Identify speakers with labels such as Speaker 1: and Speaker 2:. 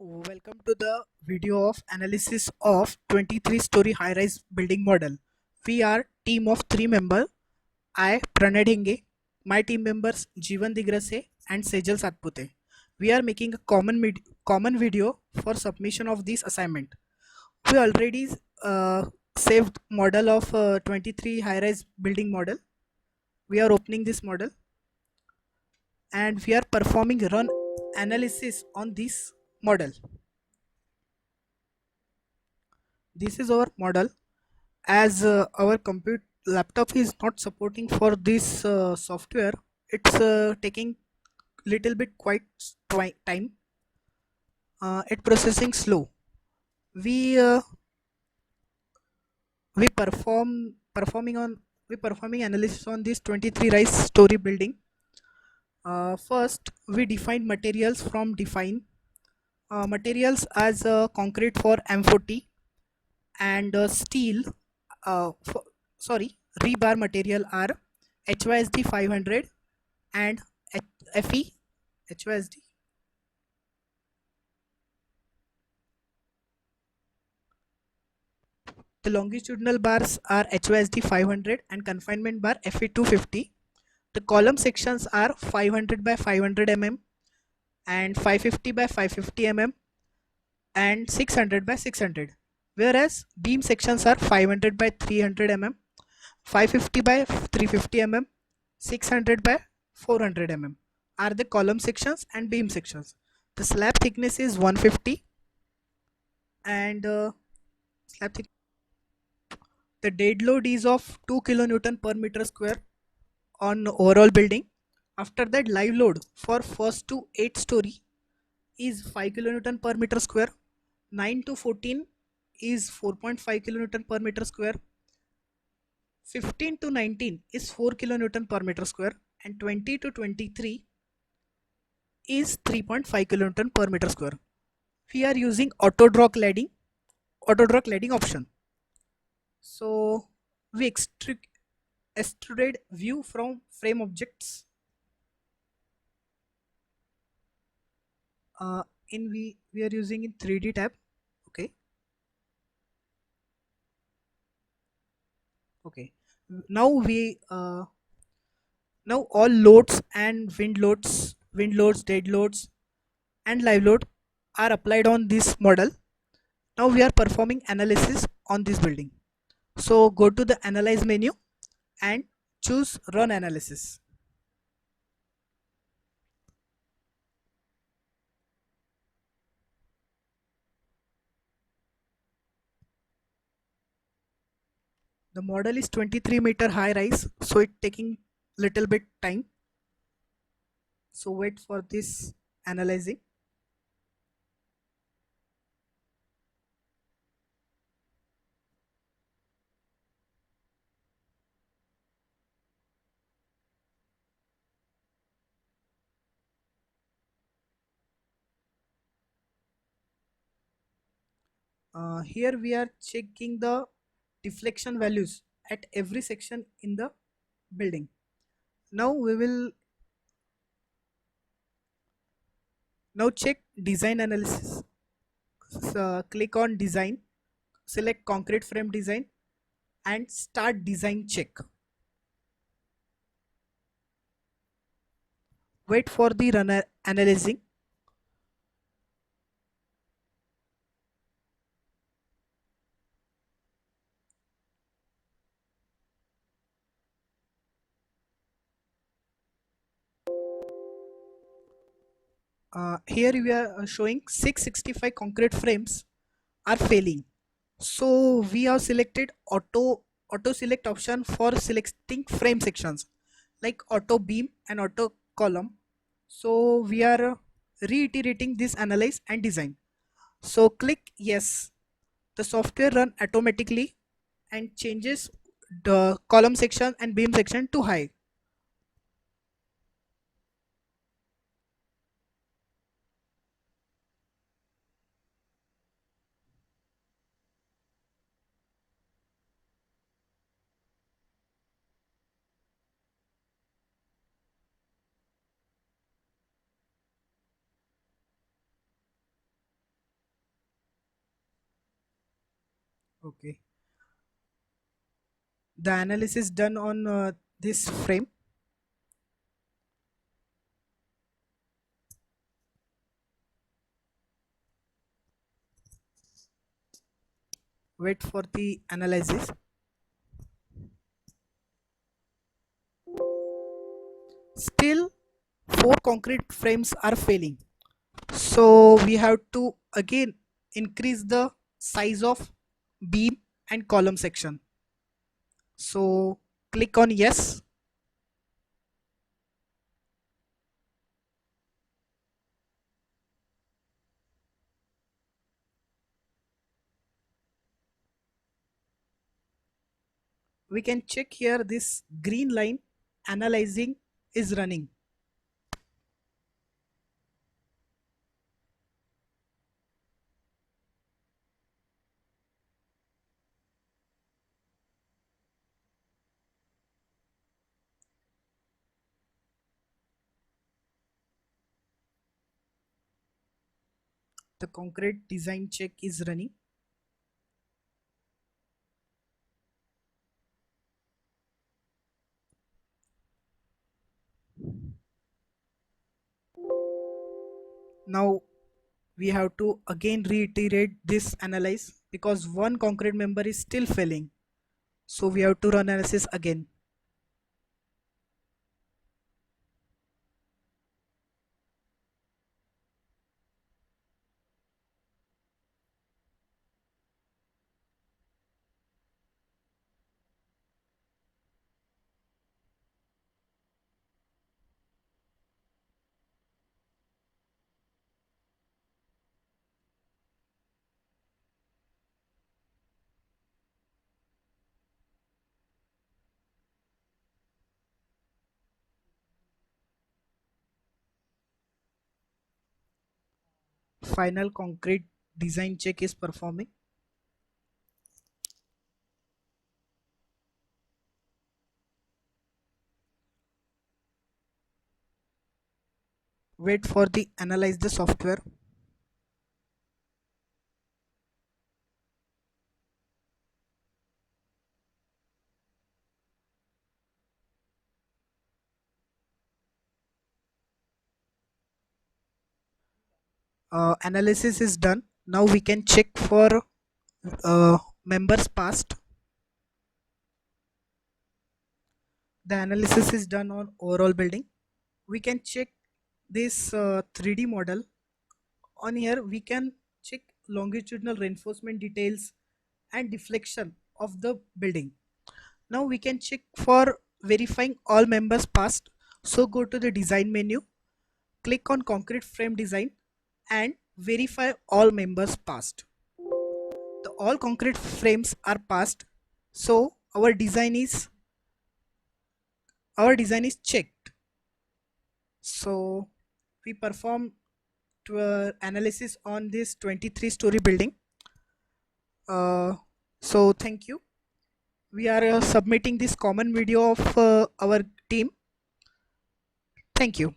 Speaker 1: Welcome to the video of analysis of 23-story high-rise building model. We are team of 3 members. I Pranay Dhinge, my team members Jeevan Digrase and Sejal Satpute. We are making a common video for submission of this assignment. We already saved model of 23 high-rise building model. We are opening this model and we are performing run analysis on this model. This is our model. As our compute laptop is not supporting for this software, it's taking little bit quite time. It processing slow. We uh, we perform performing on we performing analysis on this 23 rise story building. First we define materials from define materials as concrete for M40 and steel for, sorry, rebar material are HYSD 500 and FE HYSD. The longitudinal bars are HYSD 500 and confinement bar FE 250. The column sections are 500 by 500 mm and 550 by 550 mm and 600 by 600, whereas beam sections are 500 by 300 mm, 550 by 350 mm, 600 by 400 mm are the column sections and beam sections. The slab thickness is 150 and slab thick the dead load is of 2 kilonewton per meter square on overall building. After that, live load for first to 8 story is 5 kilonewton per meter square, 9 to 14 is 4.5 kilonewton per meter square, 15 to 19 is 4 kilonewton per meter square, and 20 to 23 is 3.5 kilonewton per meter square. We are using auto draw cladding option. So we extrude view from frame objects. In we are using in 3D tab. Okay. Okay. Now now all loads and wind loads, dead loads, and live load are applied on this model. Now we are performing analysis on this building. So go to the analyze menu and choose run analysis. The model is 23-meter high rise, so it taking little bit time. So wait for this analyzing. Here we are checking the deflection values at every section in the building. Now we will now check design analysis. So click on design, select concrete frame design and start design check. Wait for the runner analyzing. Here we are showing 665 concrete frames are failing. So we have selected auto select option for selecting frame sections like auto beam and auto column. So we are reiterating this analyze and design. So click yes. The software run automatically and changes the column section and beam section to high. Okay, the analysis done on this frame. Wait for the analysis. Still, four concrete frames are failing. So we have to again increase the size of beam and column section. So click on yes. We can check here this green line analyzing is running. The concrete design check is running. Now we have to again reiterate this analyze because one concrete member is still failing. So we have to run analysis again. Final concrete design check is performing. Wait for the analyze the software. Analysis is done. Now we can check for members past. The analysis is done on overall building. We can check this 3D model. On here we can check longitudinal reinforcement details and deflection of the building. Now we can check for verifying all members past. So go to the design menu, click on concrete frame design and verify all members passed. The all concrete frames are passed, so our design is checked. So we perform to analysis on this 23-story building. So thank you. We are submitting this common video of our team. Thank you.